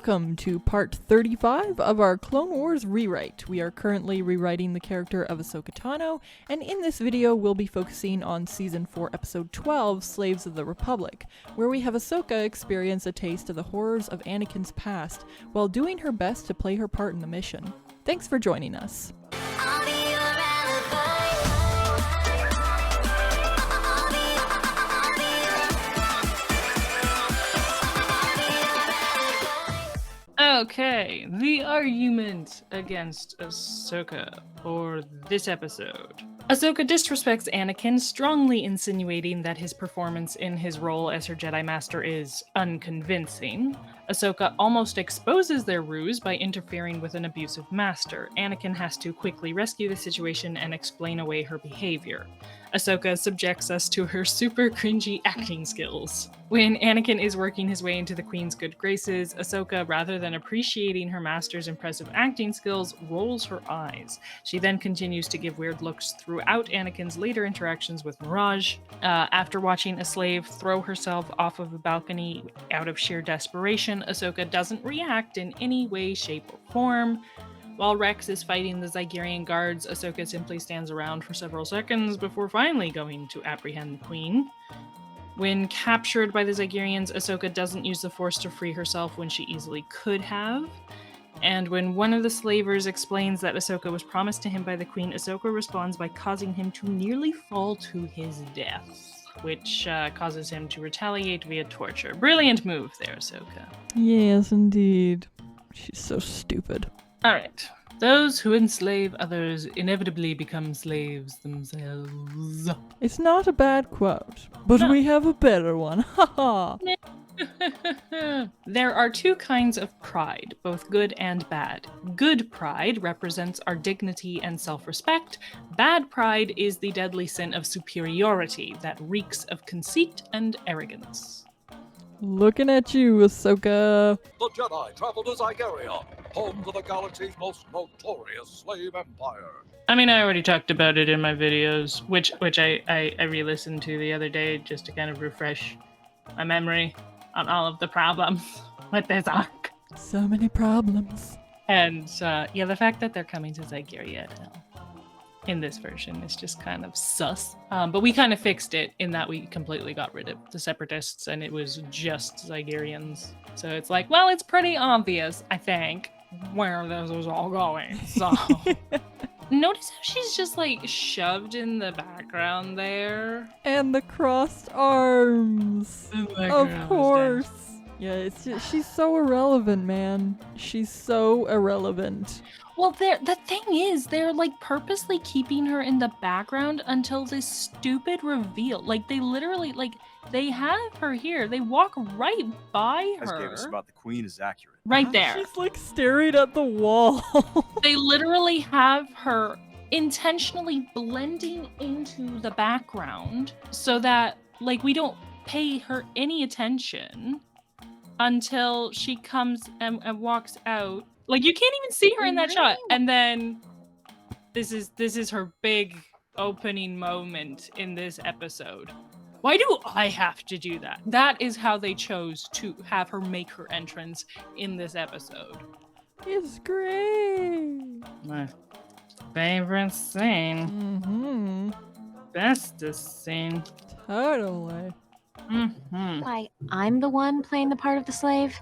Welcome to part 35 of our Clone Wars rewrite. We are currently rewriting the character of Ahsoka Tano, and in this video we'll be focusing on Season 4, Episode 12, Slaves of the Republic, where we have Ahsoka experience a taste of the horrors of Anakin's past, while doing her best to play her part in the mission. Thanks for joining us. Okay, the argument against Ahsoka for this episode. Ahsoka disrespects Anakin, strongly insinuating that his performance in his role as her Jedi Master is unconvincing. Ahsoka almost exposes their ruse by interfering with an abusive master. Anakin has to quickly rescue the situation and explain away her behavior. Ahsoka subjects us to her super cringy acting skills. When Anakin is working his way into the Queen's good graces, Ahsoka, rather than appreciating her master's impressive acting skills, rolls her eyes. She then continues to give weird looks throughout Anakin's later interactions with Mirage. After watching a slave throw herself off of a balcony out of sheer desperation, Ahsoka doesn't react in any way, shape, or form. While Rex is fighting the Zygerian guards, Ahsoka simply stands around for several seconds before finally going to apprehend the Queen. When captured by the Zygerians, Ahsoka doesn't use the Force to free herself when she easily could have. And when one of the slavers explains that Ahsoka was promised to him by the Queen, Ahsoka responds by causing him to nearly fall to his death, which causes him to retaliate via torture. Brilliant move there, Ahsoka. Yes, indeed. She's so stupid. Alright. Those who enslave others inevitably become slaves themselves. It's not a bad quote, but we have a better one. Haha. There are two kinds of pride, both good and bad. Good pride represents our dignity and self-respect. Bad pride is the deadly sin of superiority that reeks of conceit and arrogance. Looking at you, Ahsoka. The Jedi travel to Zygeria, home to the galaxy's most notorious slave empire. I mean, I already talked about it in my videos, which I re-listened to the other day just to kind of refresh my memory on all of the problems with this arc. So many problems. And the fact that they're coming to Zygeria in this version is just kind of sus. But we kind of fixed it in that we completely got rid of the Separatists and it was just Zygerians. So it's like, well, it's pretty obvious, I think, where this is all going. So notice how she's just like shoved in the background there. And the crossed arms. Of course. Yeah, it's just, she's so irrelevant, man. She's so irrelevant. Well, the thing is, they're like purposely keeping her in the background until this stupid reveal. Like they literally, like they have her here. They walk right by her. As gave us about the Queen is accurate. Right there. She's like staring at the wall. They literally have her intentionally blending into the background so that like we don't pay her any attention until she comes and walks out. Like you can't even see her in that shot. And then this is her big opening moment in this episode. Why do I have to do that? That is how they chose to have her make her entrance in this episode. It's great. My favorite scene. Mm-hmm. Bestest scene. Totally. Mm-hmm. Why, I'm the one playing the part of the slave?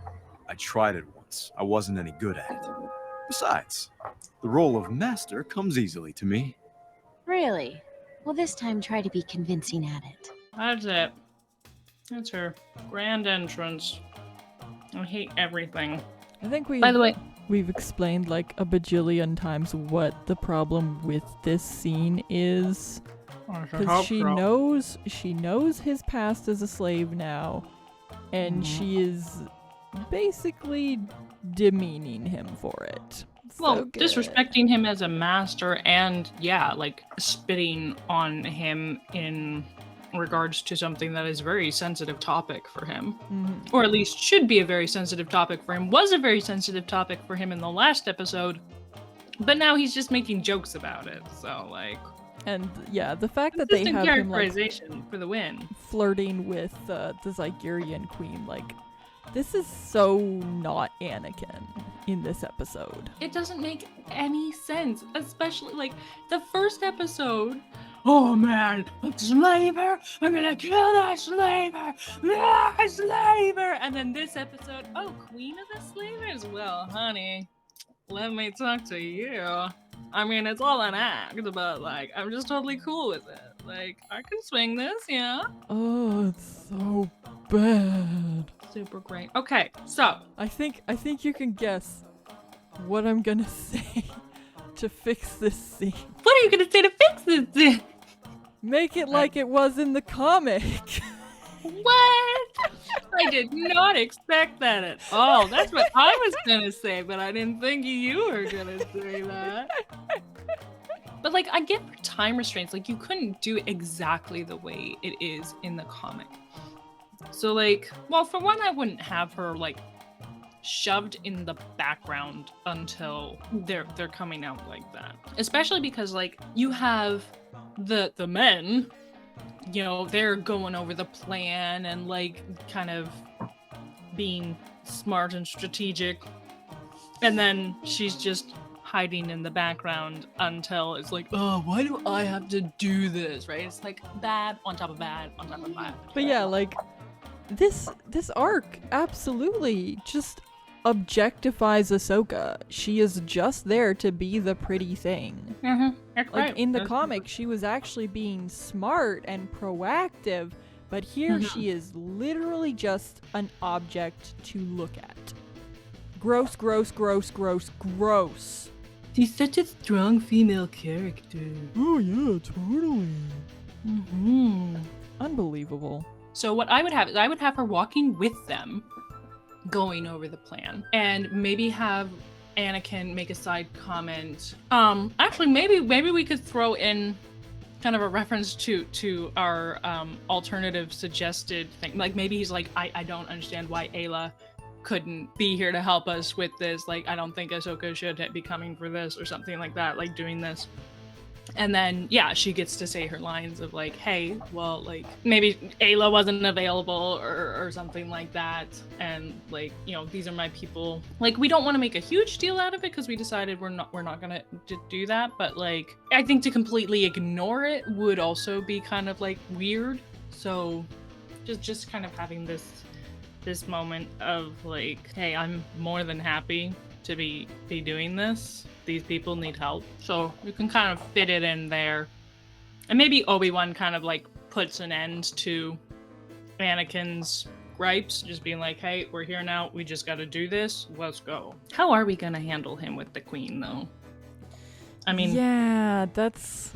I tried it once. I wasn't any good at it. Besides, the role of master comes easily to me. Really? Well, this time try to be convincing at it. That's it. That's her grand entrance. I hate everything. I think By the way, we've explained like a bajillion times what the problem with this scene is. Because she knows his past as a slave now, and she is basically demeaning him for it. well, disrespecting him as a master and, yeah, like spitting on him in regards to something that is a very sensitive topic for him. Mm-hmm. Or at least should be a very sensitive topic for him. Was a very sensitive topic for him in the last episode. But now he's just making jokes about it, so, like... And, yeah, the fact that they have him, like, characterization for the win. flirting with the Zygerian queen, like, This is so not Anakin in this episode. It doesn't make any sense, especially like the first episode. Oh man, a slaver! I'm gonna kill that slaver! Ah, slaver! And then this episode, oh, Queen of the Slavers? Well, honey, let me talk to you. I mean, it's all an act, but like, I'm just totally cool with it. Like, I can swing this, yeah? Oh, it's so bad. Super great. Okay, so. I think you can guess what I'm gonna say to fix this scene. What are you gonna say to fix this thing? Make it like it was in the comic. What? I did not expect that at all. That's what I was gonna say, but I didn't think you were gonna say that. But like, I get for time restraints, like you couldn't do it exactly the way it is in the comic. So like, well, for one, I wouldn't have her like shoved in the background until they're coming out like that. Especially because like you have the men, you know, they're going over the plan and like kind of being smart and strategic. And then she's just hiding in the background until it's like, oh, why do I have to do this, right? It's like bad on top of bad on top of bad. But yeah, like this arc absolutely just objectifies Ahsoka. She is just there to be the pretty thing. That's Like right. in the That's comic, she was actually being smart and proactive, but here she is literally just an object to look at. Gross, gross, gross, gross, gross. She's such a strong female character. Oh yeah, totally. Unbelievable. So what I would have is I would have her walking with them, going over the plan, and maybe have Anakin make a side comment. Actually, maybe we could throw in kind of a reference to our alternative suggested thing. Like maybe he's like, I don't understand why Ayla couldn't be here to help us with this. Like, I don't think Ahsoka should be coming for this or something like that, like doing this. And then, yeah, she gets to say her lines of like, hey, well, like, maybe Ayla wasn't available or something like that. And like, you know, these are my people. Like, we don't want to make a huge deal out of it because we decided we're not gonna do that. But like, I think to completely ignore it would also be kind of like weird. So just kind of having this moment of like, hey, I'm more than happy to be doing this. These people need help. So you can kind of fit it in there. And maybe Obi-Wan kind of like puts an end to Anakin's gripes, just being like, hey, we're here now. We just got to do this. Let's go. How are we going to handle him with the queen though? I mean, yeah, that's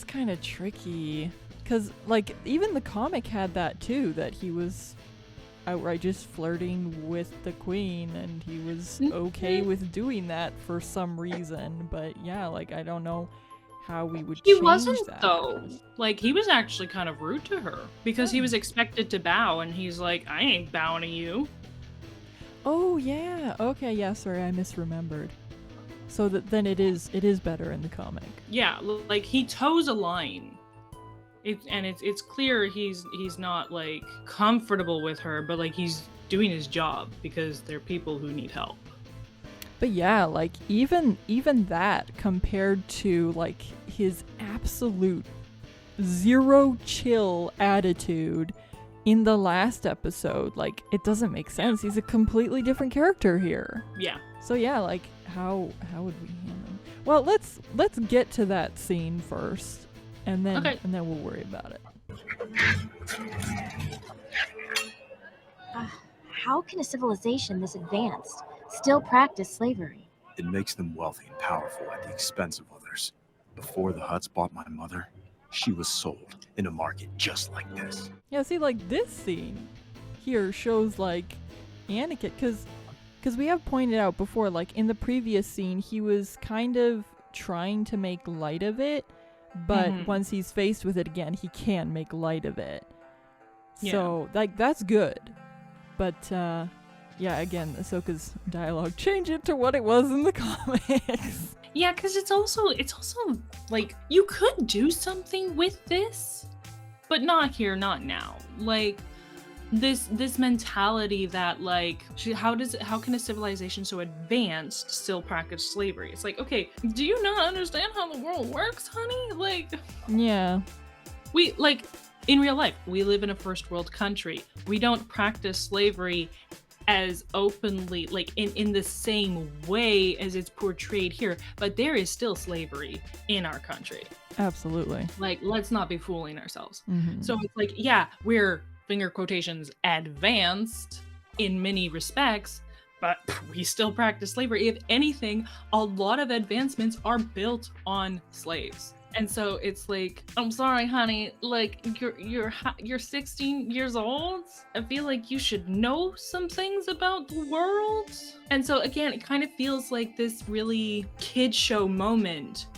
kind of tricky. Because like even the comic had that too, that he was outright just flirting with the queen and he was okay with doing that for some reason. But yeah, like I don't know how we would he change wasn't that. though. Like he was actually kind of rude to her because he was expected to bow and he's like, I ain't bowing to you. Oh yeah, okay, yeah, sorry, I misremembered. So that then it is better in the comic. Yeah, like he toes a line. It's clear he's not like comfortable with her, but like he's doing his job because they're people who need help. But yeah, like even that compared to like his absolute zero chill attitude in the last episode, like it doesn't make sense. He's a completely different character here. Yeah. So yeah, like how would we handle him? Well, let's get to that scene first. And then we'll worry about it. How can a civilization this advanced still practice slavery? It makes them wealthy and powerful at the expense of others. Before the Hutts bought my mother, she was sold in a market just like this. Yeah, see, like this scene here shows like Anakin, because we have pointed out before, like in the previous scene, he was kind of trying to make light of it. But once he's faced with it again, he can make light of it. Yeah. So, like, that's good. But, yeah, again, Ahsoka's dialogue, change it to what it was in the comics. Yeah, because it's also like you could do something with this, but not here, not now. Like this mentality that like how can a civilization so advanced still practice slavery? It's like, okay, do you not understand how the world works, honey? Like, Yeah. we like in real life, we live in a first world country. We don't practice slavery as openly, like in the same way as it's portrayed here, but there is still slavery in our country. Absolutely. Like, let's not be fooling ourselves. Mhm. So it's like, yeah, we're finger quotations advanced in many respects, but we still practice slavery. If anything, a lot of advancements are built on slaves. And so it's like, I'm sorry, honey, like you're 16 years old. I feel like you should know some things about the world. And so again, it kind of feels like this really kid show moment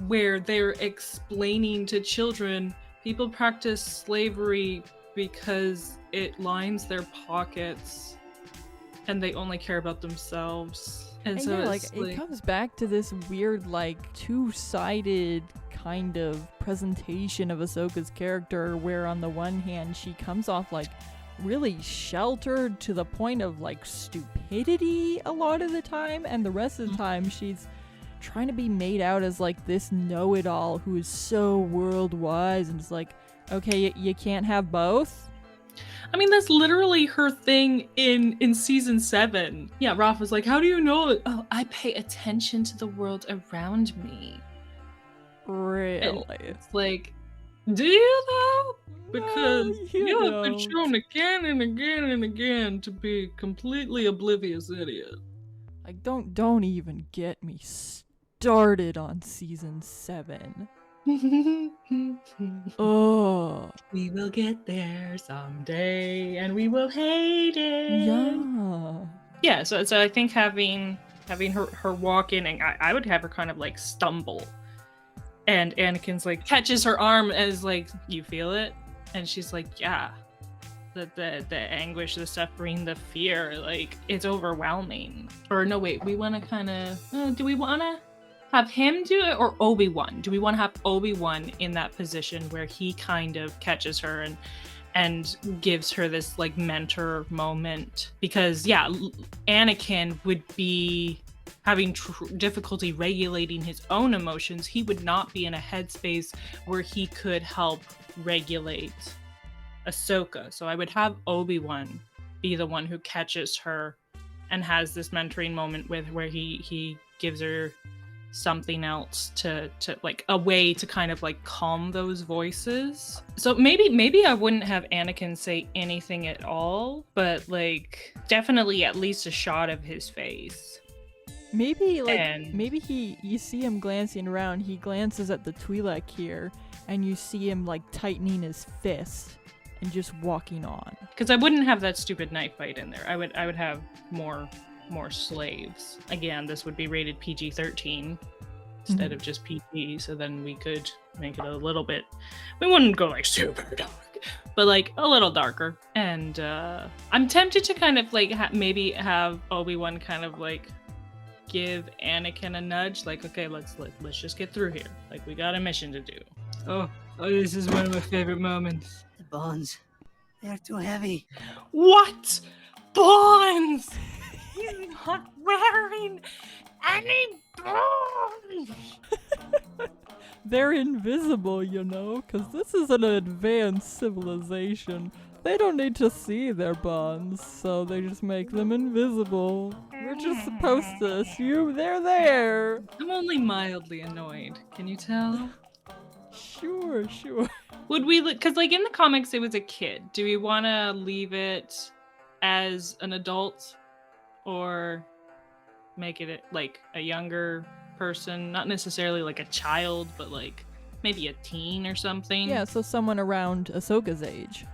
where they're explaining to children, people practice slavery because it lines their pockets and they only care about themselves. And so yeah, it's it comes back to this weird, like, two-sided kind of presentation of Ahsoka's character, where on the one hand she comes off like really sheltered to the point of like stupidity a lot of the time, and the rest of the time she's trying to be made out as like this know-it-all who is so world-wise, and it's like, okay, you can't have both. I mean, that's literally her thing in season 7. Yeah, Raph was like, how do you know? Oh, I pay attention to the world around me. Really? And it's like, do you though? Because No, you have been don't. shown again and again and again to be completely oblivious idiot. Like, don't even get me started on season 7. Oh. We will get there someday and we will hate it. Yeah. Yeah, so I think having her walk in, and I would have her kind of like stumble, and Anakin's like catches her arm as like, you feel it, and she's like, yeah, the anguish, the suffering, the fear, like it's overwhelming. Or no, wait, we want to kind of do we want to have him do it, or Obi-Wan? Do we want to have Obi-Wan in that position where he kind of catches her and gives her this like mentor moment? Because yeah, Anakin would be having difficulty regulating his own emotions. He would not be in a headspace where he could help regulate Ahsoka. So I would have Obi-Wan be the one who catches her and has this mentoring moment with where he gives her something else to like a way to kind of like calm those voices. So maybe I wouldn't have Anakin say anything at all, but like definitely at least a shot of his face. Maybe you see him glancing around, he glances at the Twi'lek here, and you see him like tightening his fist and just walking on. Because I wouldn't have that stupid knife fight in there. I would have more slaves. Again, this would be rated PG-13 instead of just PG, so then we could make it a little bit, we wouldn't go like super dark, but like a little darker. And I'm tempted to kind of like maybe have Obi-Wan kind of like give Anakin a nudge, like, okay, let's just get through here, like we got a mission to do. Oh, this is one of my favorite moments. The bonds, they're too heavy. What? Bonds? He's not wearing any bonds. They're invisible, you know, because this is an advanced civilization. They don't need to see their bonds, so they just make them invisible. We're just supposed to assume they're there. I'm only mildly annoyed. Can you tell? Sure. Would we, because like in the comics it was a kid. Do we want to leave it as an adult, or make it like a younger person? Not necessarily like a child, but like maybe a teen or something. Yeah, so someone around Ahsoka's age.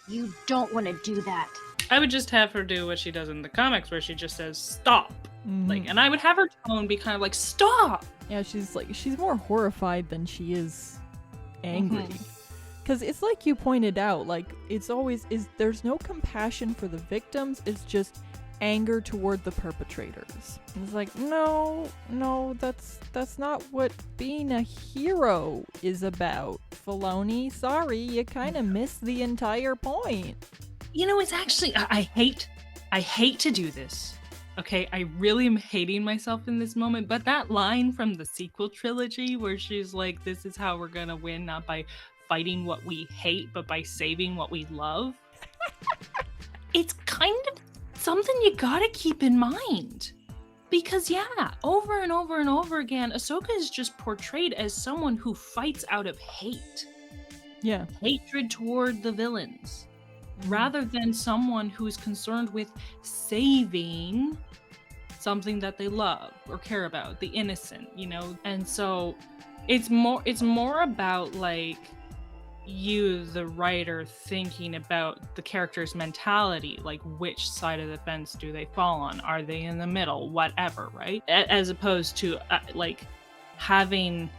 You don't want to do that. I would just have her do what she does in the comics, where she just says stop. Like, and I would have her tone be kind of like stop. Yeah, she's more horrified than she is angry. Because it's like you pointed out, like there's no compassion for the victims, it's just anger toward the perpetrators. And it's like, no, that's not what being a hero is about Filoni, sorry, you kind of missed the entire point. You know, it's actually, I hate to do this. Okay, I really am hating myself in this moment, but that line from the sequel trilogy where she's like, this is how we're gonna win, not by fighting what we hate, but by saving what we love. It's kind of something you gotta keep in mind. Because yeah, over and over and over again, Ahsoka is just portrayed as someone who fights out of hate. Yeah. Hatred toward the villains. Rather than someone who's concerned with saving something that they love or care about, the innocent, you know? And so it's more about like you, the writer, thinking about the character's mentality, like which side of the fence do they fall on? Are they in the middle? Whatever, right? As opposed to like having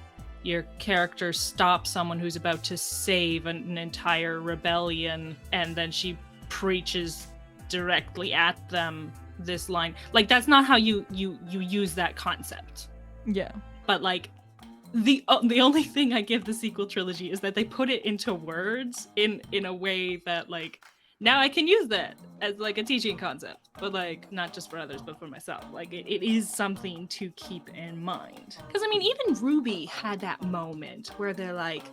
your character stop someone who's about to save an entire rebellion, and then she preaches directly at them this line. Like, that's not how you use that concept. Yeah. But like the only thing I give the sequel trilogy is that they put it into words in a way that like now I can use that as like a teaching concept, but like not just for others but for myself. Like it is something to keep in mind, because I mean even Ruby had that moment where they're like,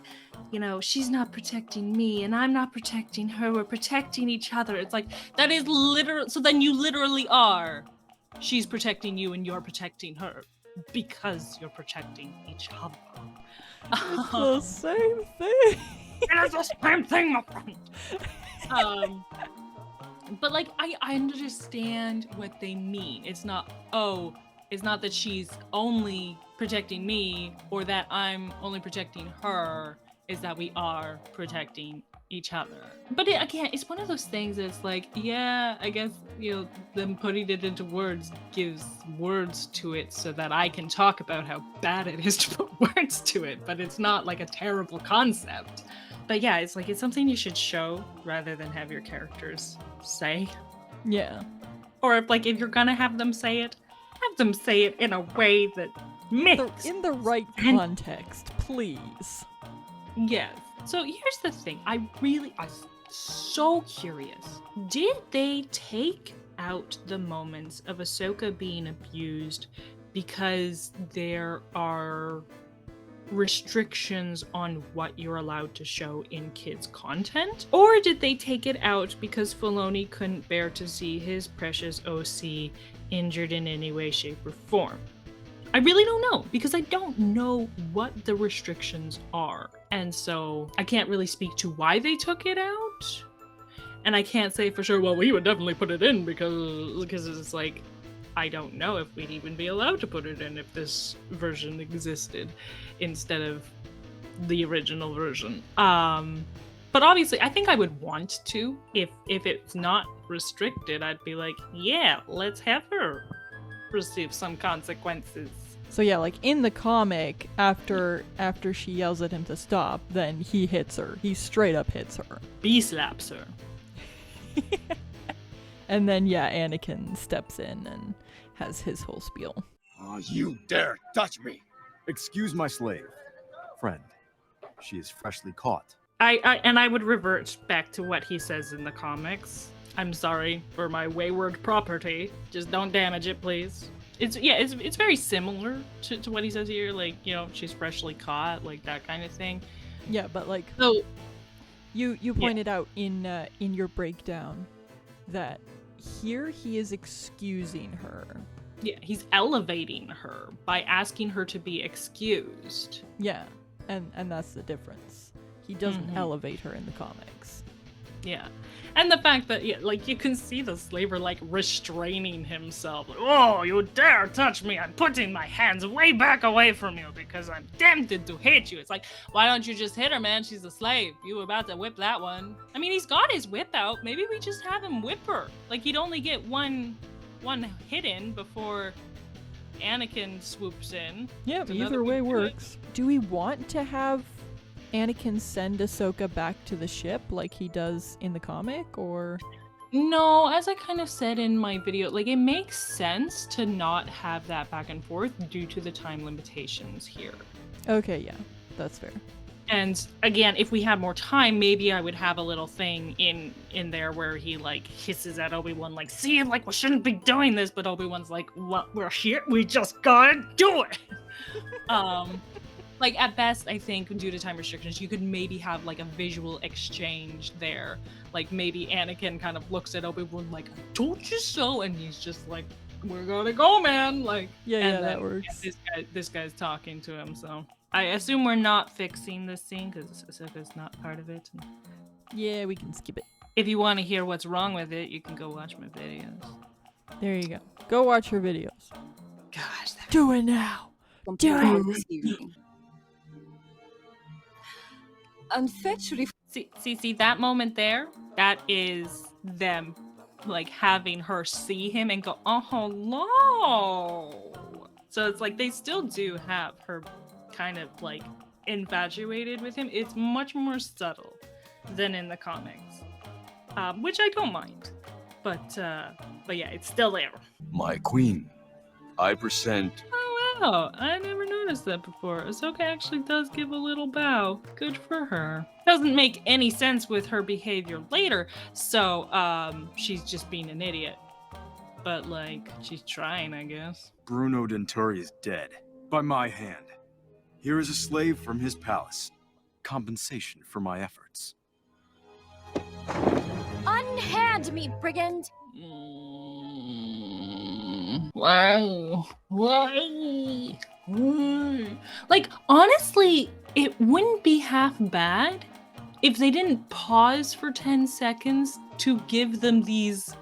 you know, she's not protecting me and I'm not protecting her, we're protecting each other. It's like that is literal. So then you literally are, she's protecting you and you're protecting her because you're protecting each other. It's the same thing. It is the same thing, my friend. But like I understand what they mean. It's not that she's only protecting me or that I'm only protecting her. Is that we are protecting each other. But again, it's one of those things that's like, yeah, I guess, you know, them putting it into words gives words to it so that I can talk about how bad it is to put words to it, but it's not like a terrible concept. But yeah, it's like, it's something you should show rather than have your characters say. Yeah. Or if you're gonna have them say it in a way that makes In the right context, please. Yes. So here's the thing. I'm so curious. Did they take out the moments of Ahsoka being abused because there are restrictions on what you're allowed to show in kids' content? Or did they take it out because Filoni couldn't bear to see his precious OC injured in any way, shape, or form? I really don't know, because I don't know what the restrictions are. And so I can't really speak to why they took it out. And I can't say for sure, well, we would definitely put it in because it's like, I don't know if we'd even be allowed to put it in if this version existed instead of the original version. But obviously, I think I would want to. If it's not restricted, I'd be like, yeah, let's have her receive some consequences. So yeah, like in the comic, after she yells at him to stop, then he hits her. He straight up hits her. B-slaps her. And then yeah, Anakin steps in and has his whole spiel. Oh, you dare touch me! Excuse my slave. Friend, she is freshly caught. I would revert back to what he says in the comics. I'm sorry for my wayward property. Just don't damage it, please. It's very similar to what he says here, like, you know, she's freshly caught, like that kind of thing. Yeah, but like, so you pointed out in your breakdown that here he is excusing her. Yeah, he's elevating her by asking her to be excused. Yeah, and that's the difference. He doesn't elevate her in the comics. Yeah. And the fact that, yeah, like, you can see the slaver, like, restraining himself. Like, oh, you dare touch me. I'm putting my hands way back away from you because I'm tempted to hit you. It's like, why don't you just hit her, man? She's a slave. You were about to whip that one. I mean, he's got his whip out. Maybe we just have him whip her. Like, he'd only get one hit in before Anakin swoops in. Yeah, either way works. Do we want to have Anakin send Ahsoka back to the ship like he does in the comic, or? No, as I kind of said in my video, like, it makes sense to not have that back and forth due to the time limitations here. Okay, yeah, that's fair. And again, if we had more time, maybe I would have a little thing in there where he like hisses at Obi-Wan, like, see, like we shouldn't be doing this, but Obi-Wan's like, what, we're here, we just gotta do it. Like at best, I think due to time restrictions, you could maybe have like a visual exchange there. Like maybe Anakin kind of looks at Obi-Wan like, I told you so, and he's just like, we're gonna go, man. Like, Yeah, that works. This guy's talking to him, so. I assume we're not fixing this scene because Ahsoka's not part of it. Yeah, we can skip it. If you want to hear what's wrong with it, you can go watch my videos. There you go. Go watch her videos. Gosh, Do it now. Do it. This evening. Unfetchly. see that moment there? That is them, like having her see him and go, oh hello. So it's like they still do have her kind of like infatuated with him. It's much more subtle than in the comics, which I don't mind, but yeah, it's still there. My queen, I present. Oh wow, I never noticed that before. Ahsoka actually does give a little bow. Good for her. Doesn't make any sense with her behavior later, so she's just being an idiot, but like she's trying, I guess. Bruno Denturi is dead. By my hand. Here is a slave from his palace. Compensation for my efforts. Unhand me, brigand! Why? Like, honestly, it wouldn't be half bad if they didn't pause for 10 seconds to give them these,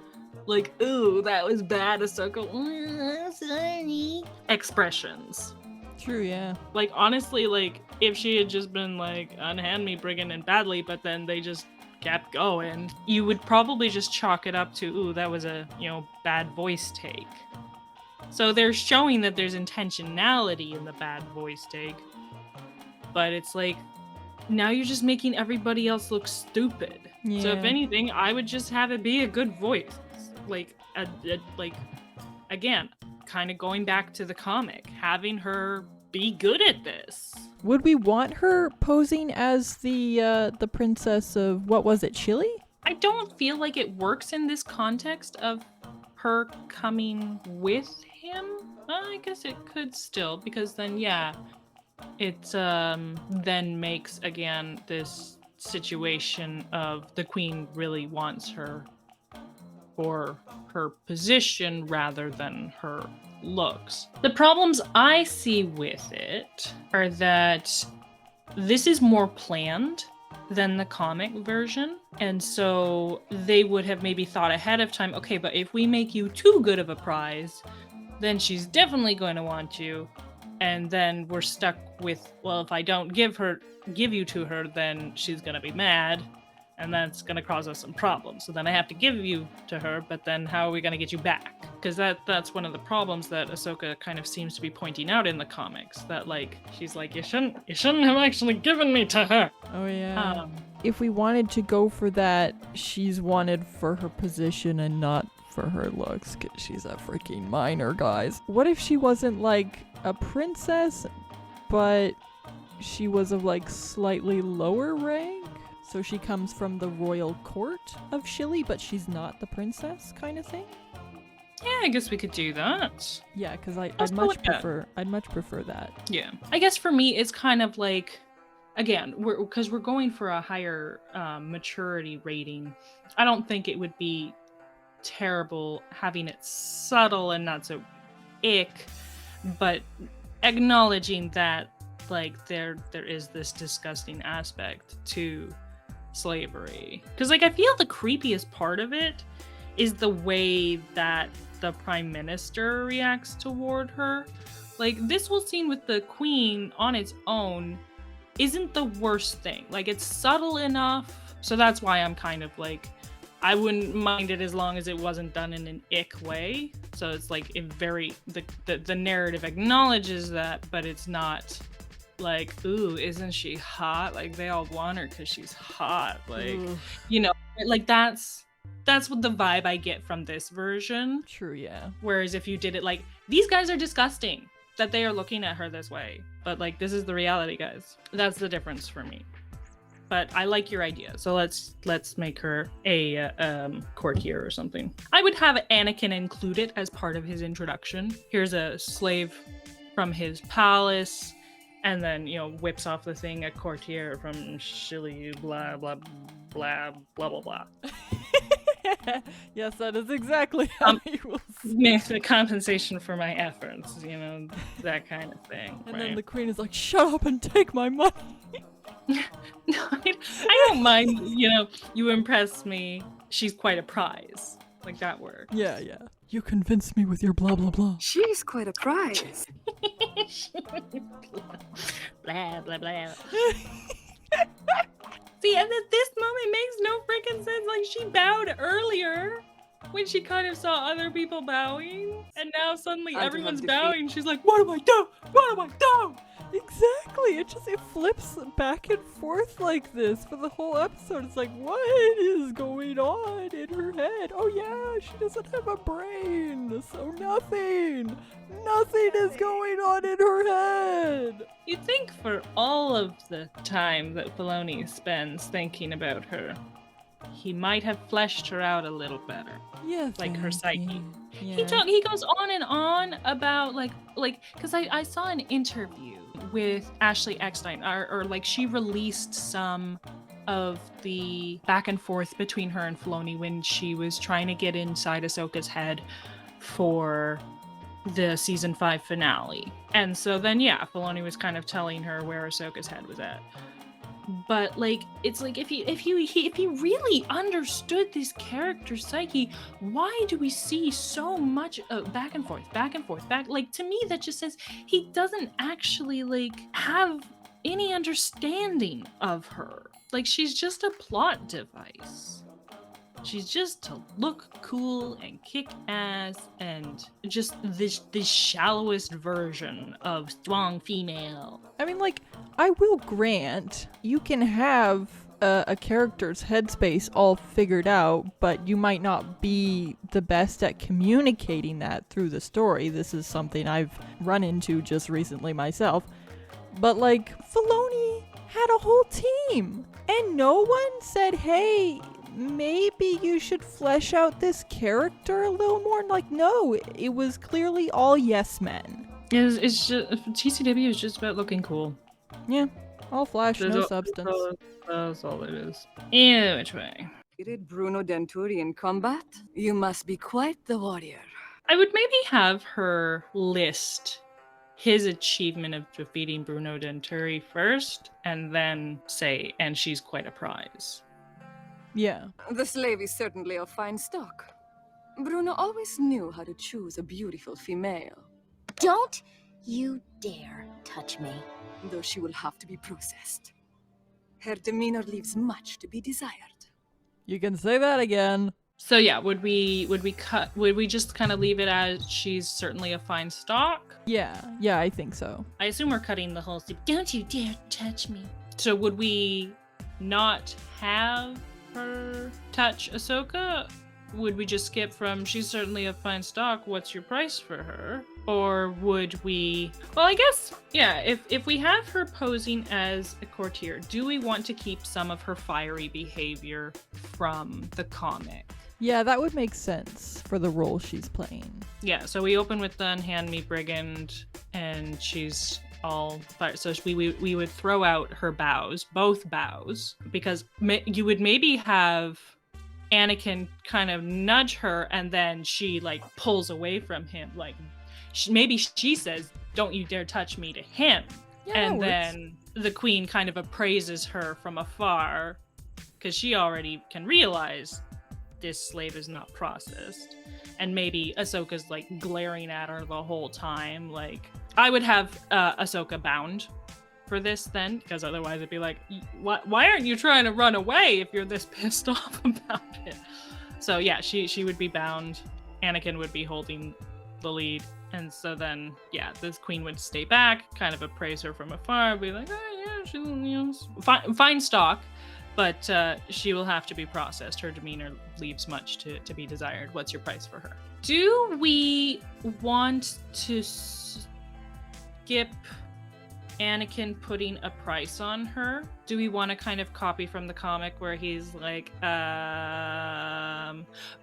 like, ooh, that was bad, Ahsoka, sorry, expressions. True, yeah. Like, honestly, like, if she had just been like, unhand me, brigand, and badly, but then they just kept going, you would probably just chalk it up to, ooh, that was a, bad voice take. So they're showing that there's intentionality in the bad voice take, but it's like, now you're just making everybody else look stupid. Yeah. So if anything, I would just have it be a good voice. Like, again, kind of going back to the comic, having her be good at this. Would we want her posing as the princess of, what was it, Chile? I don't feel like it works in this context of her coming with him. I guess it could still, because then, yeah, it then makes, again, this situation of the queen really wants her for her position rather than her looks. The problems I see with it are that this is more planned than the comic version, and so they would have maybe thought ahead of time, okay, but if we make you too good of a prize, then she's definitely going to want you, and then we're stuck with, well, if I don't give you to her, then she's gonna be mad, and that's gonna cause us some problems. So then I have to give you to her, but then how are we gonna get you back? Because that's one of the problems that Ahsoka kind of seems to be pointing out in the comics, that like she's like, you shouldn't have actually given me to her. Oh yeah. If we wanted to go for that, she's wanted for her position and not for her looks, because she's a freaking minor, guys. What if she wasn't like a princess, but she was of like slightly lower rank? So she comes from the royal court of Chile, but she's not the princess, kind of thing. Yeah, I guess we could do that. Yeah, because I'd Let's go much with that. prefer. I'd much prefer that. Yeah, I guess for me, it's kind of like, again, because we're going for a higher maturity rating. I don't think it would be terrible having it subtle and not so ick, but acknowledging that like there is this disgusting aspect to slavery. Because like I feel the creepiest part of it is the way that the prime minister reacts toward her. Like this whole scene with the queen on its own isn't the worst thing. Like it's subtle enough, so that's why I'm kind of like, I wouldn't mind it as long as it wasn't done in an ick way. So it's like the narrative acknowledges that, but it's not like, ooh, isn't she hot? Like they all want her because she's hot. Like, like that's what the vibe I get from this version. True, yeah. Whereas if you did it like, these guys are disgusting. that they are looking at her this way, but like this is the reality, guys. That's the difference for me. But I like your idea, so let's make her a courtier or something. I would have Anakin included as part of his introduction. Here's a slave from his palace, and then whips off the thing, a courtier from Chile, blah blah blah blah blah blah. Yes, that is exactly how he will make the compensation for my efforts, that kind of thing. And right? then the queen is like, shut up and take my money. No, I don't mind, you impress me. She's quite a prize. Like, that works. Yeah. You convinced me with your blah blah blah. She's quite a prize. Blah, blah, blah. See, and at this moment makes no freaking sense. Like, she bowed earlier when she kind of saw other people bowing, and now suddenly everyone's bowing. She's like, what do I do? What do I do? Exactly. It flips back and forth like this for the whole episode. It's like, what is going on in her head? Oh yeah, she doesn't have a brain, so nothing is going on in her head. You'd think for all of the time that Filoni spends thinking about her, he might have fleshed her out a little better. Yeah, like her psyche. Yeah. He goes on and on about like because I saw an interview with Ashley Eckstein, or like she released some of the back and forth between her and Filoni when she was trying to get inside Ahsoka's head for the season 5 finale. And so then Filoni was kind of telling her where Ahsoka's head was at. But like, it's like if he really understood this character's psyche, why do we see so much back and forth? Like, to me, that just says he doesn't actually like have any understanding of her. Like, she's just a plot device. She's just to look cool and kick ass and just the shallowest version of strong female. I mean, like, I will grant you can have a character's headspace all figured out, but you might not be the best at communicating that through the story. This is something I've run into just recently myself. But like, Filoni had a whole team, and no one said, hey, maybe you should flesh out this character a little more. Like, no, it was clearly all yes men. It's just TCW is just about looking cool. Yeah, all flash, no substance. That's all it is. Yeah, which way? Did Bruno Denturi in combat? You must be quite the warrior. I would maybe have her list his achievement of defeating Bruno Denturi first, and then say, and she's quite a prize. Yeah. The slave is certainly of fine stock. Bruno always knew how to choose a beautiful female. Don't you dare touch me. Though she will have to be processed. Her demeanor leaves much to be desired. You can say that again. So yeah, would we just kind of leave it as she's certainly a fine stock? Yeah, I think so. I assume we're cutting the whole don't you dare touch me. So would we not have her touch Ahsoka? Would we just skip from she's certainly a fine stock, what's your price for her? Or would we, well, I guess, yeah, if we have her posing as a courtier, do we want to keep some of her fiery behavior from the comic? Yeah, that would make sense for the role she's playing. Yeah, so we open with the Unhand Me Brigand, and she's all fire. So we would throw out her bows, both bows, because you would maybe have Anakin kind of nudge her, and then she like pulls away from him, like maybe she says, don't you dare touch me to him. Yeah, and then the queen kind of appraises her from afar, because she already can realize this slave is not processed. And maybe Ahsoka's like glaring at her the whole time. Like, I would have Ahsoka bound for this then, because otherwise it'd be like, why aren't you trying to run away if you're this pissed off about it? So yeah, she would be bound. Anakin would be holding the lead. And so then, yeah, this queen would stay back, kind of appraise her from afar, be like, oh yeah, she's fine stock, but she will have to be processed. Her demeanor leaves much to be desired. What's your price for her? Do we want to skip Anakin putting a price on her? Do we want to kind of copy from the comic where he's like,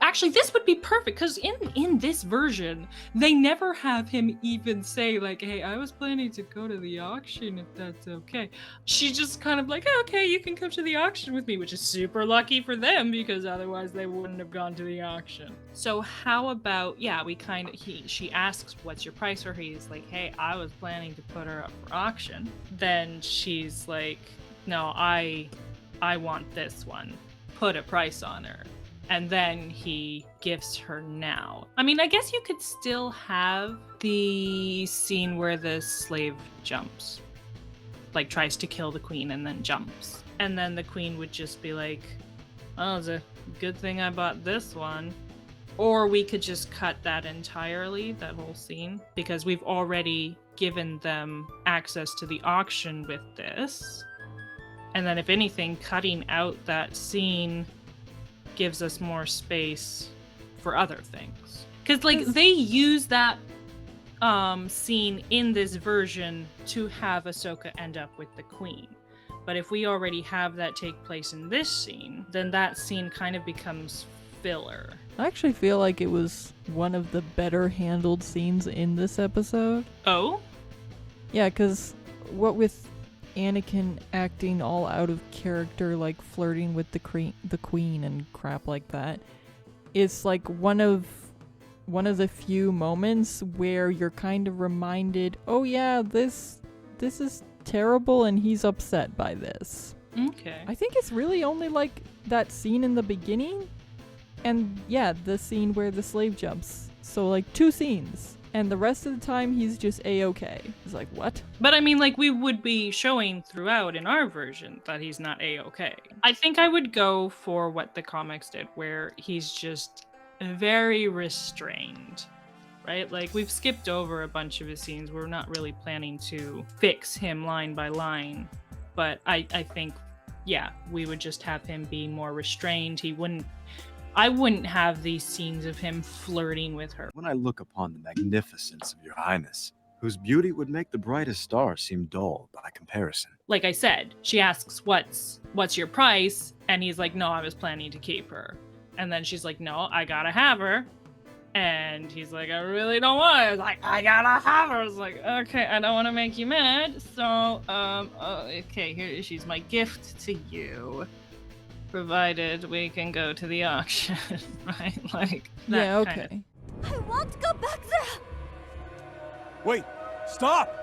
actually, this would be perfect because in this version, they never have him even say like, hey, I was planning to go to the auction if that's okay. She's just kind of like, oh, okay, you can come to the auction with me, which is super lucky for them because otherwise they wouldn't have gone to the auction. So how about, yeah, she asks, what's your price? Or he's like, hey, I was planning to put her up for auction. Then she's like, no, I want this one. Put a price on her. And then he gifts her now. I mean, I guess you could still have the scene where the slave jumps. Like, tries to kill the queen and then jumps. And then the queen would just be like, oh, it's a good thing I bought this one. Or we could just cut that entirely, that whole scene. Because we've already given them access to the auction with this. And then if anything, cutting out that scene gives us more space for other things. Because, like, they use that scene in this version to have Ahsoka end up with the queen. But if we already have that take place in this scene, then that scene kind of becomes filler. I actually feel like it was one of the better handled scenes in this episode. Oh? Yeah, because what with Anakin acting all out of character, like flirting with the queen and crap like that, it's like one of the few moments where you're kind of reminded, oh yeah, this is terrible and he's upset by this. Okay. I think it's really only like that scene in the beginning and yeah, the scene where the slave jumps. So like 2 scenes. And the rest of the time, he's just A-okay. He's like, what? But I mean, like, we would be showing throughout in our version that he's not A-okay. I think I would go for what the comics did, where he's just very restrained, right? Like, we've skipped over a bunch of his scenes. We're not really planning to fix him line by line. But I think, yeah, we would just have him be more restrained. I wouldn't have these scenes of him flirting with her. When I look upon the magnificence of your highness, whose beauty would make the brightest star seem dull by comparison. Like I said, she asks, what's your price? And he's like, no, I was planning to keep her. And then she's like, no, I gotta have her. And he's like, I really don't want her. It's like, I gotta have her. It's like, okay, I don't want to make you mad. So, okay, she's my gift to you. Provided we can go to the auction, right? Like, that yeah, kind okay. I want to go back there! Wait, stop!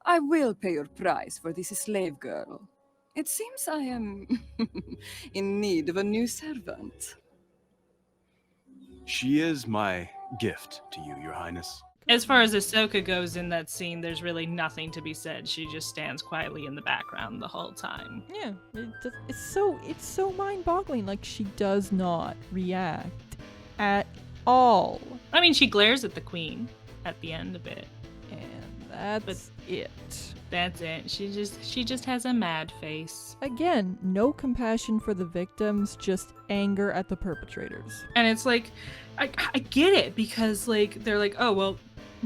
I will pay your price for this slave girl. It seems I am in need of a new servant. She is my gift to you, your highness. As far as Ahsoka goes in that scene, there's really nothing to be said. She just stands quietly in the background the whole time. Yeah, it's so mind-boggling. Like, she does not react at all. I mean, she glares at the queen at the end of it. And that's it. That's it. She just has a mad face. Again, no compassion for the victims, just anger at the perpetrators. And it's like, I get it, because like they're like, oh well,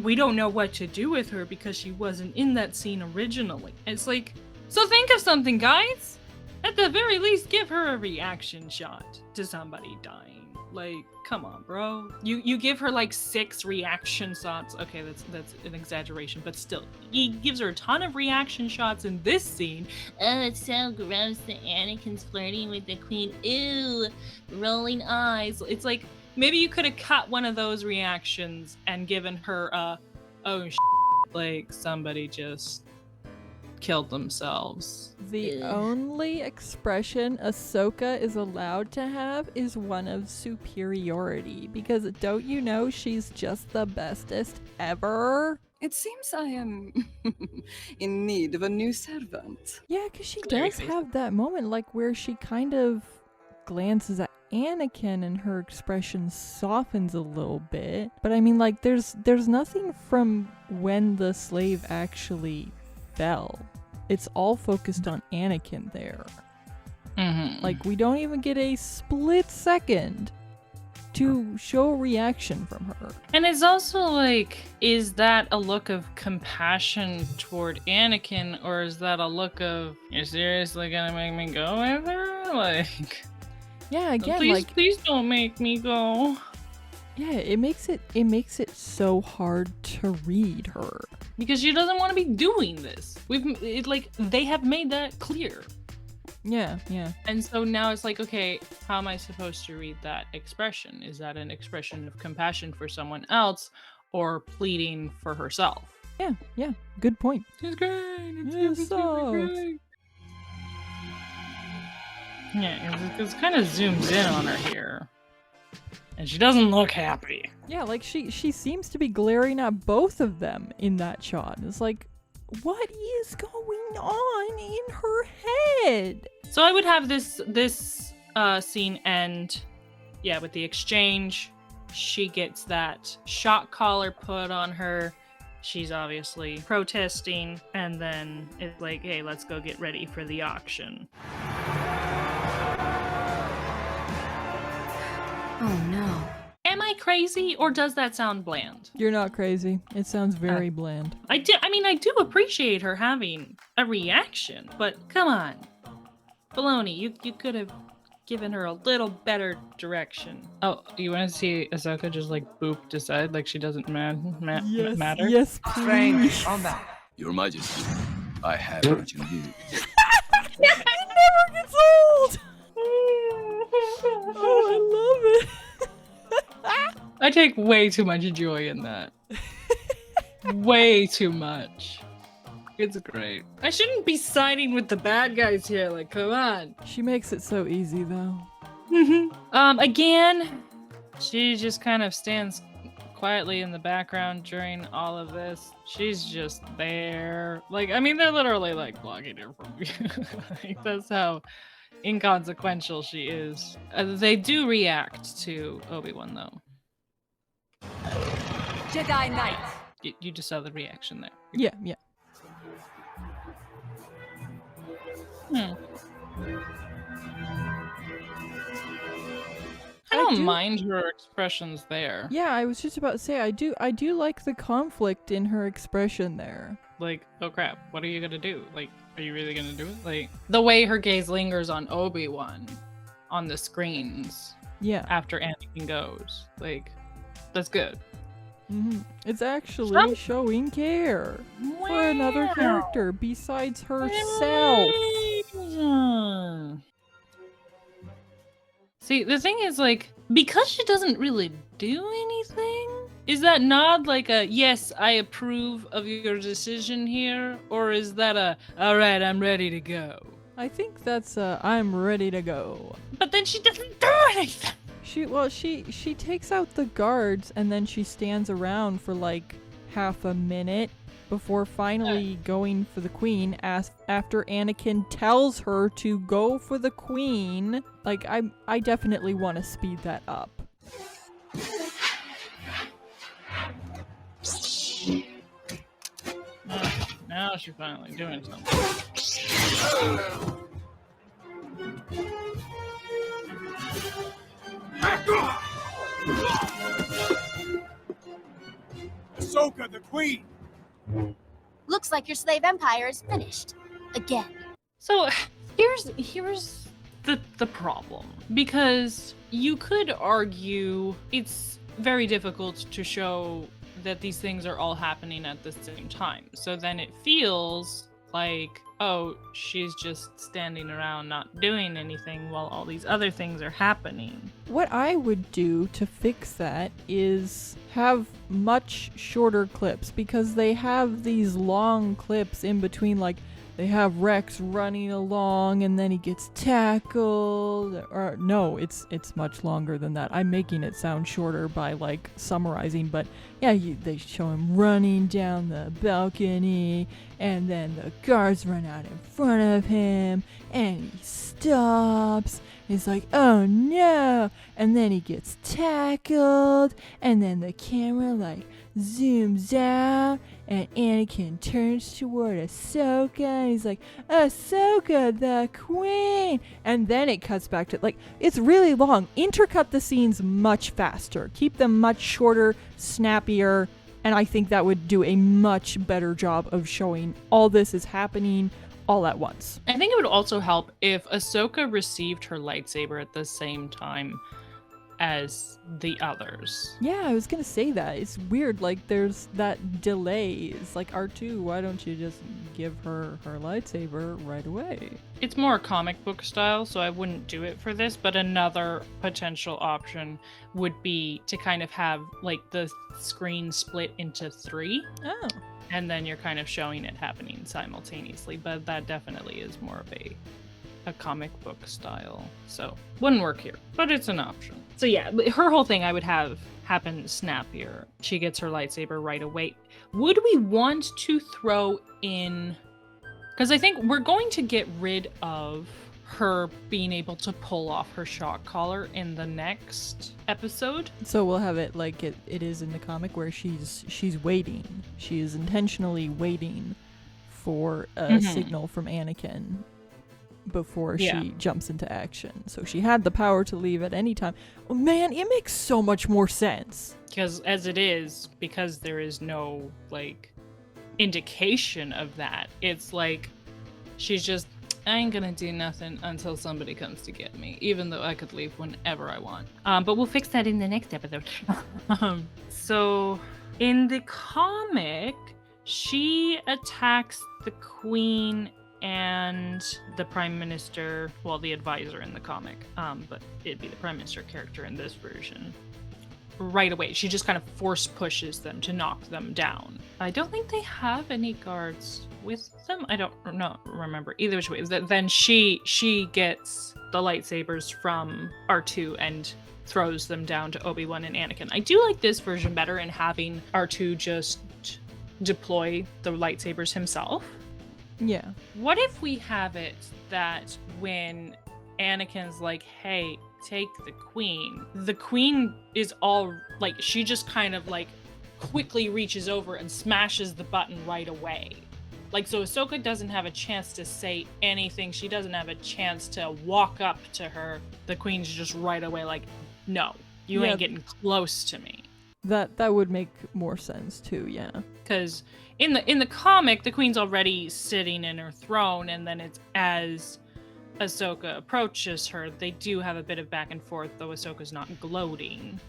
we don't know what to do with her because she wasn't in that scene originally. It's like, so think of something, guys. At the very least, give her a reaction shot to somebody dying. Like, come on, bro. You give her like 6 reaction shots. Okay, that's an exaggeration, but still, he gives her a ton of reaction shots in this scene. Oh, it's so gross that Anakin's flirting with the queen. Ew, rolling eyes. It's like, maybe you could have cut one of those reactions and given her oh like somebody just killed themselves. The only expression Ahsoka is allowed to have is one of superiority, because don't you know she's just the bestest ever? It seems I am in need of a new servant. Yeah, because she does have that moment, like, where she kind of glances at Anakin and her expression softens a little bit. But I mean, like, there's nothing from when the slave actually fell. It's all focused on Anakin there. Mm-hmm. Like, we don't even get a split second to show reaction from her. And it's also like, is that a look of compassion toward Anakin, or is that a look of, you're seriously gonna make me go with her? Like, Yeah, again, please don't make me go. Yeah, it makes it so hard to read her. Because she doesn't want to be doing this. They have made that clear. Yeah. And so now it's like, okay, how am I supposed to read that expression? Is that an expression of compassion for someone else or pleading for herself? Yeah, good point. It's great. It sucks. Great. Yeah, it kind of zooms in on her here. And she doesn't look happy. Yeah, like she seems to be glaring at both of them in that shot. It's like, what is going on in her head? So I would have this scene end, with the exchange. She gets that shock collar put on her. She's obviously protesting, and then it's like, hey, let's go get ready for the auction. Oh no. Am I crazy, or does that sound bland? You're not crazy. It sounds very bland. I do appreciate her having a reaction, but come on. Baloney, you could have given her a little better direction. Oh, you want to see Ahsoka just like boop decide like she doesn't matter? Yes, please. On that. Your Majesty, I have what you need. It never gets old! Oh, I love it. I take way too much joy in that. Way too much. It's great. I shouldn't be siding with the bad guys here, like, come on. She makes it so easy, though. Again, she just kind of stands quietly in the background during all of this. She's just there. Like, I mean, they're literally, like, blocking her from you. Like, that's how inconsequential she is. They do react to Obi-Wan, though. Jedi Knight. You just saw the reaction there. Yeah. I don't do- mind her expressions there. Yeah, I was just about to say, I do like the conflict in her expression there. Like, oh crap, what are you gonna do? Like, are you really gonna do it? Like, the way her gaze lingers on Obi-Wan on the screens Yeah. after Anakin goes. Like, that's good. It's actually showing care for another Wow. character besides herself. See, the thing is, like, because she doesn't really do anything, is that nod like a, yes, I approve of your decision here? Or is that a, all right, I'm ready to go? I think that's I'm ready to go. But then she doesn't do anything. She takes out the guards and then she stands around for like half a minute before finally going for the queen after Anakin tells her to go for the queen. Like, I definitely want to speed that up. Now she's finally doing something. Ahsoka, the queen! Looks like your slave empire is finished. Again. So here's the problem, because you could argue it's very difficult to show that these things are all happening at the same time. So then it feels like, oh, she's just standing around not doing anything while all these other things are happening. What I would do to fix that is have much shorter clips, because they have these long clips in between, like they have Rex running along and then he gets tackled, or no, it's much longer than that. I'm making it sound shorter by like summarizing, but yeah, they show him running down the balcony and then the guards run out in front of him, and he stops. He's like, oh no, and then he gets tackled, and then the camera like zooms out, and Anakin turns toward Ahsoka, and he's like, Ahsoka, the queen, and then it cuts back to, like, it's really long. Intercut the scenes much faster. Keep them much shorter, snappier, and I think that would do a much better job of showing all this is happening all at once. I think it would also help if Ahsoka received her lightsaber at the same time as the others. Yeah, I was gonna say that. It's weird, like, there's that delay. It's like, R2, why don't you just give her lightsaber right away? It's more comic book style, so I wouldn't do it for this, but another potential option would be to kind of have, like, the screen split into 3. Oh. And then you're kind of showing it happening simultaneously, but that definitely is more of a comic book style, so wouldn't work here, but it's an option. So yeah, her whole thing I would have happen snappier. She gets her lightsaber right away. Would we want to throw in, because I think we're going to get rid of her being able to pull off her shock collar in the next episode. So we'll have it like it is in the comic, where she's waiting. She is intentionally waiting for a signal from Anakin before she jumps into action. So she had the power to leave at any time. Oh, man, it makes so much more sense. Because as it is, because there is no, like, indication of that, it's like she's just, I ain't gonna do nothing until somebody comes to get me, even though I could leave whenever I want. But we'll fix that in the next episode. So in the comic, she attacks the queen and the prime minister, well, the advisor in the comic, but it'd be the prime minister character in this version, right away. She just kind of force pushes them to knock them down. I don't think they have any guards with them. I don't remember either which way. Then she gets the lightsabers from R2 and throws them down to Obi-Wan and Anakin. I do like this version better in having R2 just deploy the lightsabers himself. Yeah. What if we have it that when Anakin's like, hey, take the queen is all, like, she just kind of, like, quickly reaches over and smashes the button right away. Like, so Ahsoka doesn't have a chance to say anything. She doesn't have a chance to walk up to her. The queen's just right away like, no, you ain't getting close to me. That would make more sense too, yeah. Because in the comic, the queen's already sitting in her throne, and then it's as Ahsoka approaches her, they do have a bit of back and forth, though Ahsoka's not gloating.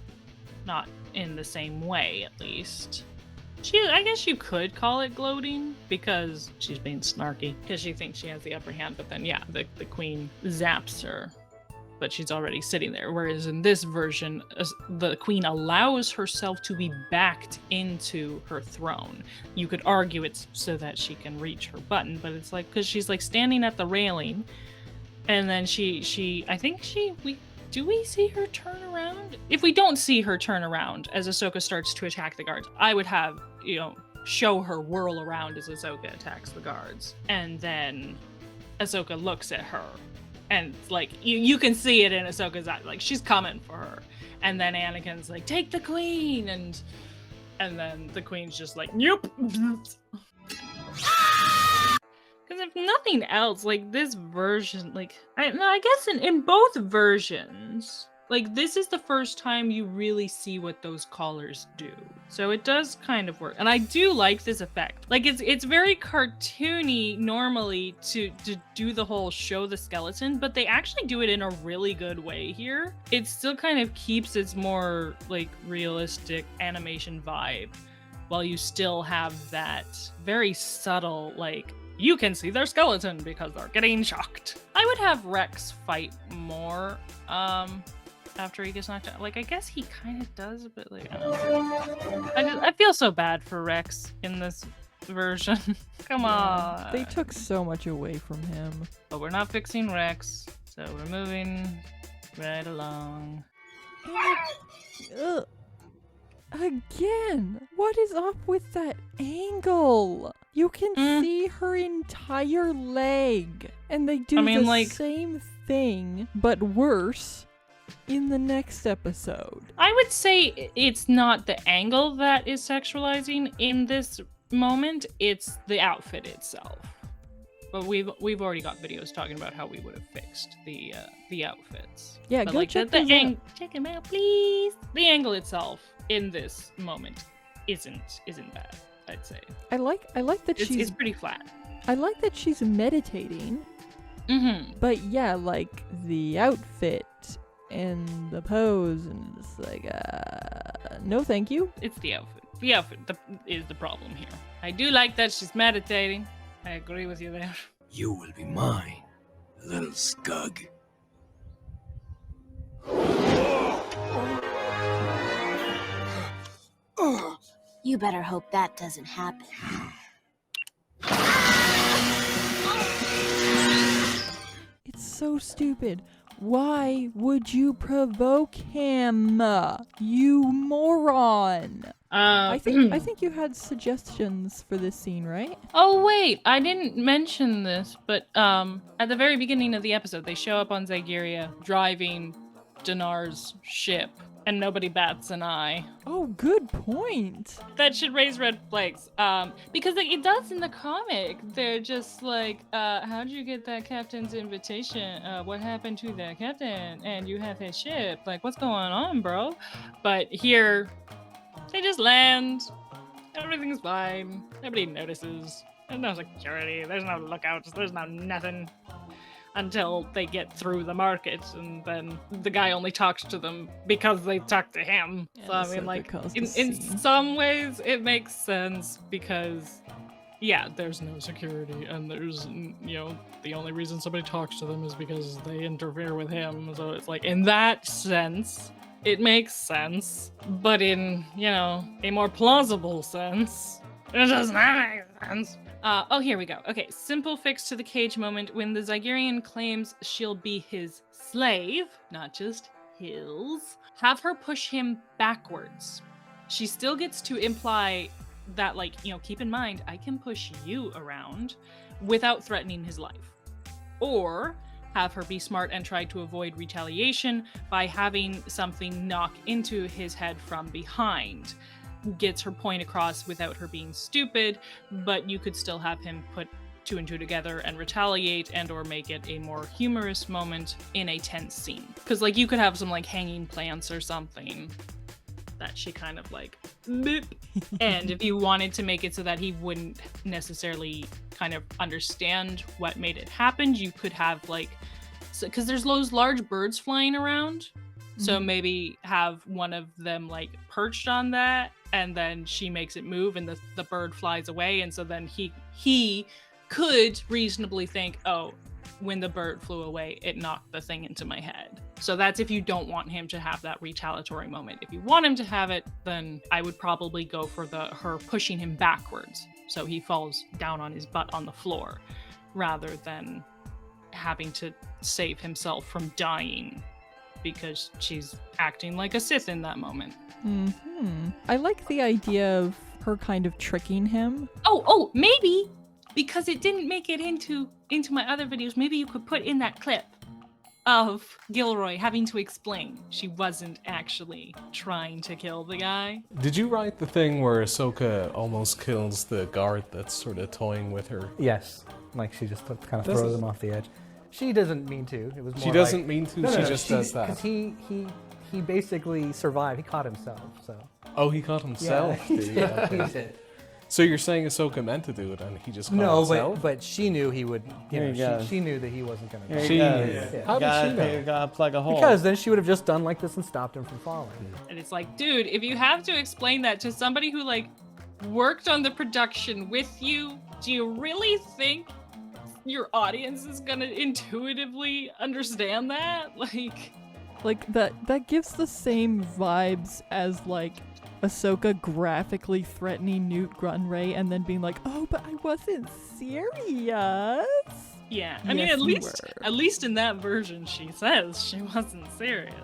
Not in the same way, at least. I guess you could call it gloating, because she's being snarky, because she thinks she has the upper hand, but then, yeah, the queen zaps her. But she's already sitting there, whereas in this version, the queen allows herself to be backed into her throne. You could argue it's so that she can reach her button, but it's like, because she's like standing at the railing, and then do we see her turn around? If we don't see her turn around as Ahsoka starts to attack the guards, I would have, show her whirl around as Ahsoka attacks the guards. And then Ahsoka looks at her. And, like, you can see it in Ahsoka's eye. Like, she's coming for her. And then Anakin's like, take the queen! And then the queen's just like, nope! Because if nothing else, like, this version, like, I guess in both versions, like, this is the first time you really see what those collars do. So it does kind of work. And I do like this effect. Like, it's very cartoony normally to do the whole show the skeleton, but they actually do it in a really good way here. It still kind of keeps its more, like, realistic animation vibe, while you still have that very subtle, like, you can see their skeleton because they're getting shocked. I would have Rex fight more, after he gets knocked out. Like, I guess he kind of does, but, like, I don't know. I feel so bad for Rex in this version. Come on. They took so much away from him. But we're not fixing Rex, so we're moving right along. Again, what is up with that angle? You can see her entire leg. And they do the same thing, but worse, in the next episode. I would say it's not the angle that is sexualizing in this moment, it's the outfit itself. But we've already got videos talking about how we would have fixed the outfits. Yeah, but go check those out. Check them out, please. The angle itself in this moment isn't bad, I'd say. I like that it's pretty flat. I like that she's meditating. Mm-hmm. But yeah, like the outfit and the pose, and it's like, no thank you. It's the outfit. The outfit is the problem here. I do like that she's meditating. I agree with you there. You will be mine, little scug. You better hope that doesn't happen. It's so stupid. Why would you provoke him? You moron. I think you had suggestions for this scene, right? Oh wait, I didn't mention this, but at the very beginning of the episode, they show up on Zygeria driving Dinar's ship, and nobody bats an eye. Oh, good point. That should raise red flags. Because it does in the comic. They're just like, how'd you get that captain's invitation? What happened to that captain? And you have his ship. Like, what's going on, bro? But here, they just land. Everything's fine. Nobody notices. There's no security. There's no lookouts. There's no nothing. Until they get through the market, and then the guy only talks to them because they talk to him. Yeah, so I mean, like, in scene. some ways it makes sense because, yeah, there's no security, and there's, the only reason somebody talks to them is because they interfere with him. So it's like, in that sense, it makes sense, but in, a more plausible sense, it doesn't make sense. Here we go. Okay, simple fix to the cage moment. When the Zygerian claims she'll be his slave, not just his, have her push him backwards. She still gets to imply that, keep in mind, I can push you around without threatening his life. Or have her be smart and try to avoid retaliation by having something knock into his head from behind. Gets her point across without her being stupid, but you could still have him put two and two together and retaliate, and or make it a more humorous moment in a tense scene. Because you could have some hanging plants or something that she kind of boop. And if you wanted to make it so that he wouldn't necessarily kind of understand what made it happen, you could have because there's those large birds flying around. So maybe have one of them perched on that, and then she makes it move and the bird flies away. And so then he could reasonably think, oh, when the bird flew away, it knocked the thing into my head. So that's if you don't want him to have that retaliatory moment. If you want him to have it, then I would probably go for her pushing him backwards. So he falls down on his butt on the floor, rather than having to save himself from dying because she's acting like a Sith in that moment. I like the idea of her kind of tricking him. Oh, maybe because it didn't make it into my other videos, maybe you could put in that clip of Gilroy having to explain she wasn't actually trying to kill the guy. Did you write the thing where Ahsoka almost kills the guard that's sort of toying with her? Yes, she just kind of throws him off the edge. She doesn't mean to. It was more she doesn't mean to. No, she just does that. Because he basically survived. He caught himself. So. Oh, he caught himself. Yeah, he did. So you're saying Ahsoka meant to do it, and he just caught himself? No, but she knew he would. She knew that he wasn't going to. She knew. Yeah. How did she know? You gotta plug a hole. Because then she would have just done like this and stopped him from falling. And it's dude, if you have to explain that to somebody who worked on the production with you, do you really think your audience is gonna intuitively understand that? That gives the same vibes as Ahsoka graphically threatening Newt Gunray and then being oh, but I wasn't serious. Yeah, I mean, at least in that version she says she wasn't serious.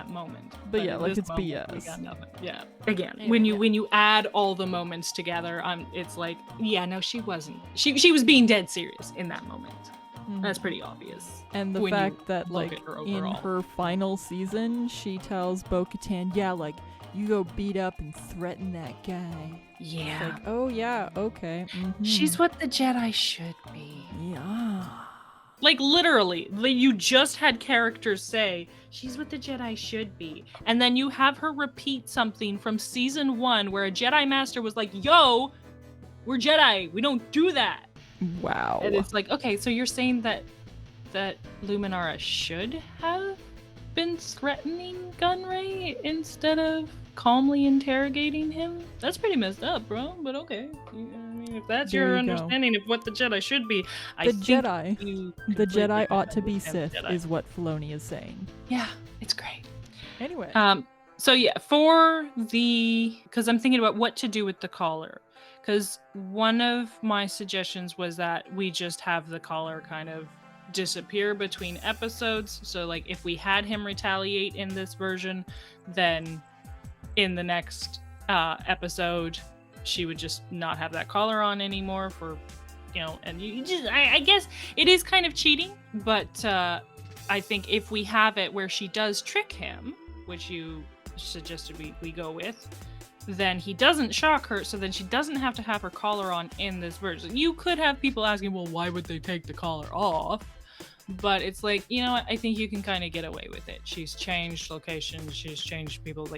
moment. But yeah, in like, this it's moment, BS. we got nothing. Yeah. Again, Anyway, when you add all the moments together, it's like, yeah, no, she wasn't. She was being dead serious in that moment. That's pretty obvious. And the when you fact that, look like, at her in overall. her final season, she tells Bo-Katan, yeah, like, you go beat up and threaten that guy. Yeah. It's like, oh yeah, okay. She's what the Jedi should be. Yeah. Like, literally, you just had characters say, she's what the Jedi should be. And then you have her repeat something from season 1 where a Jedi Master was like, yo, we're Jedi. We don't do that. Wow. And it's like, okay, so you're saying that Luminara should have been threatening Gunray instead of calmly interrogating him? That's pretty messed up, bro, but okay. I mean, if that's There your you go. understanding of what the Jedi should be, The Jedi ought to be Sith, Jedi. is what Filoni is saying. Yeah, it's great. Anyway. So yeah, because I'm thinking about what to do with the collar. Because one of my suggestions was that we just have the collar kind of disappear between episodes. So like if we had him retaliate in this version, then in the next episode, she would just not have that collar on anymore for, and you just, I guess it is kind of cheating, but I think if we have it where she does trick him, which you suggested we go with, then he doesn't shock her, so then she doesn't have to have her collar on in this version. You could have people asking, well, why would they take the collar off? But it's like, you know what? I think you can kind of get away with it. She's changed locations. She's changed people.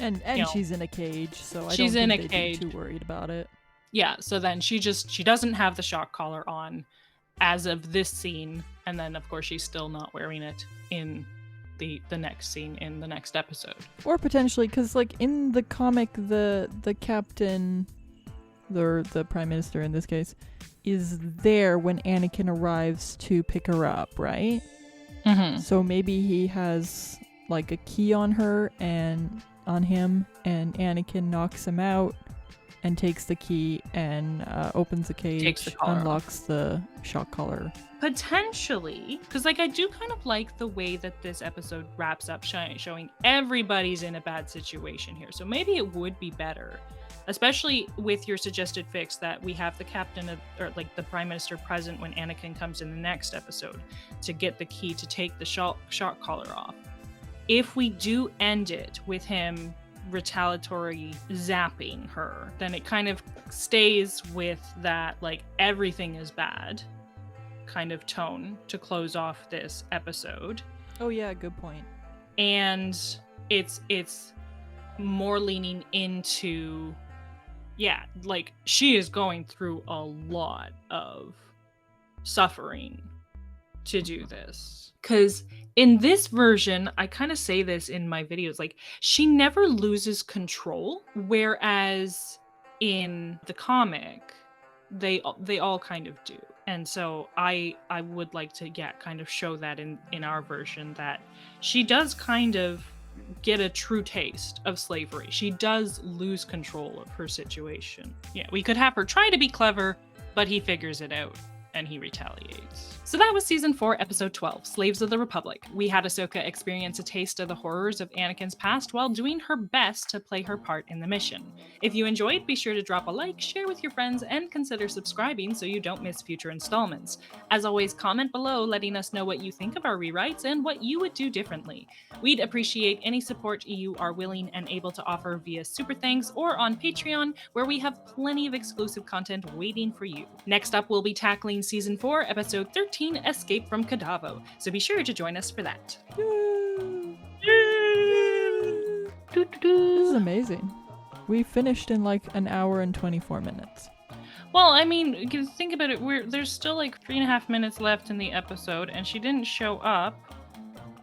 And she's in a cage, so I she's don't in think a they'd cage. be too worried about it. Yeah, so then she doesn't have the shock collar on as of this scene, and then of course she's still not wearing it in the next scene in the next episode. Or potentially, because like in the comic, the captain, the prime minister in this case, is there when Anakin arrives to pick her up, right? Mm-hmm. So maybe he has like a key on her and on him, and Anakin knocks him out and takes the key and opens the cage, unlocks the shock collar. Potentially, because like I do kind of like the way that this episode wraps up, showing everybody's in a bad situation here. So maybe it would be better, especially with your suggested fix that we have the captain or like the prime minister present when Anakin comes in the next episode to get the key to take the shock collar off. If we do end it with him retaliatory zapping her, then it kind of stays with that like everything is bad kind of tone to close off this episode. Oh yeah, good point. And it's more leaning into, yeah, like she is going through a lot of suffering to do this. Because in this version, I kind of say this in my videos, like she never loses control, whereas in the comic, they all kind of do. And so I would like to kind of show that in our version, that she does kind of get a true taste of slavery. She does lose control of her situation. Yeah, we could have her try to be clever, but he figures it out and he retaliates. So that was season 4, episode 12, Slaves of the Republic. We had Ahsoka experience a taste of the horrors of Anakin's past while doing her best to play her part in the mission. If you enjoyed, be sure to drop a like, share with your friends, and consider subscribing so you don't miss future installments. As always, comment below letting us know what you think of our rewrites and what you would do differently. We'd appreciate any support you are willing and able to offer via Super Thanks or on Patreon, where we have plenty of exclusive content waiting for you. Next up, we'll be tackling season 4, episode 13, Escape from Kadavo, so be sure to join us for that. This is amazing. We finished in like an hour and 24 minutes. Well, I mean, you can think about it, there's still like 3.5 minutes left in the episode, and she didn't show up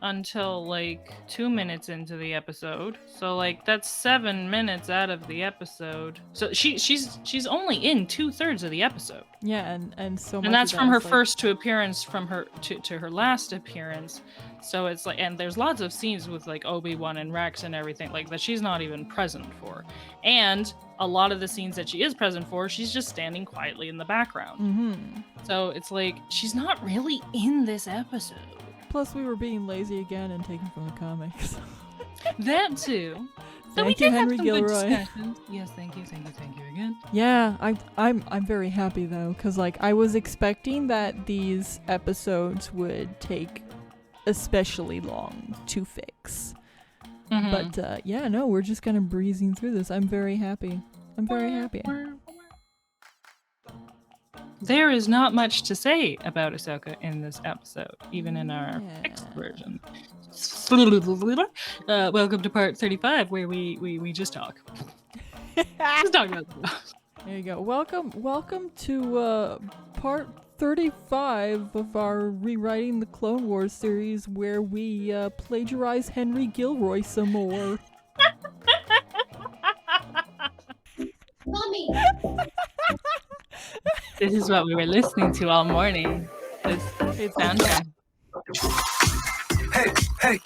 until like 2 minutes into the episode. So like that's 7 minutes out of the episode. So she's only in 2/3 of the episode. Yeah, and so much. And that's of from that her is, like, first appearance from her to her last appearance. So it's like, and there's lots of scenes with like Obi-Wan and Rex and everything like that she's not even present for. And a lot of the scenes that she is present for, she's just standing quietly in the background. Mm-hmm. So it's like she's not really in this episode. Plus, we were being lazy again and taken from the comics. That too. So Thank we you, did Henry have some good Gilroy. discussions. Yes, thank you again. Yeah, I'm very happy though, cause like I was expecting that these episodes would take especially long to fix. But yeah, no, we're just kind of breezing through this. I'm very happy. There is not much to say about Ahsoka in this episode, even in our fixed version. Welcome to part 35, where we just talk. Just talk about stuff. There you go. Welcome to part 35 of our Rewriting the Clone Wars series, where we plagiarize Henry Gilroy some more. Mommy! This is what we were listening to all morning. This soundtrack. Hey.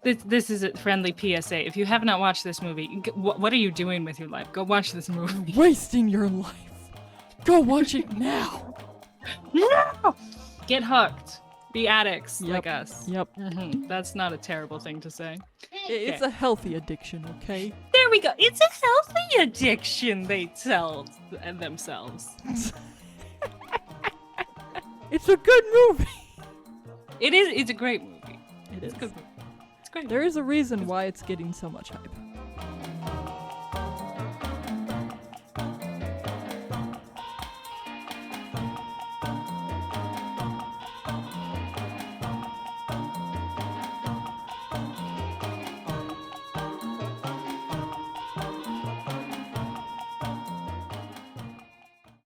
This is a friendly PSA. If you have not watched this movie, what are you doing with your life? Go watch this movie. Wasting your life. Go watch it now. No! Get hooked. Be addicts like us. Yep. That's not a terrible thing to say. It's a healthy addiction, okay? There we go. It's a healthy addiction, they tell themselves. It's a good movie. It is. It's a great movie. It is. It's a good movie. It's great. There is a reason why it's getting so much hype.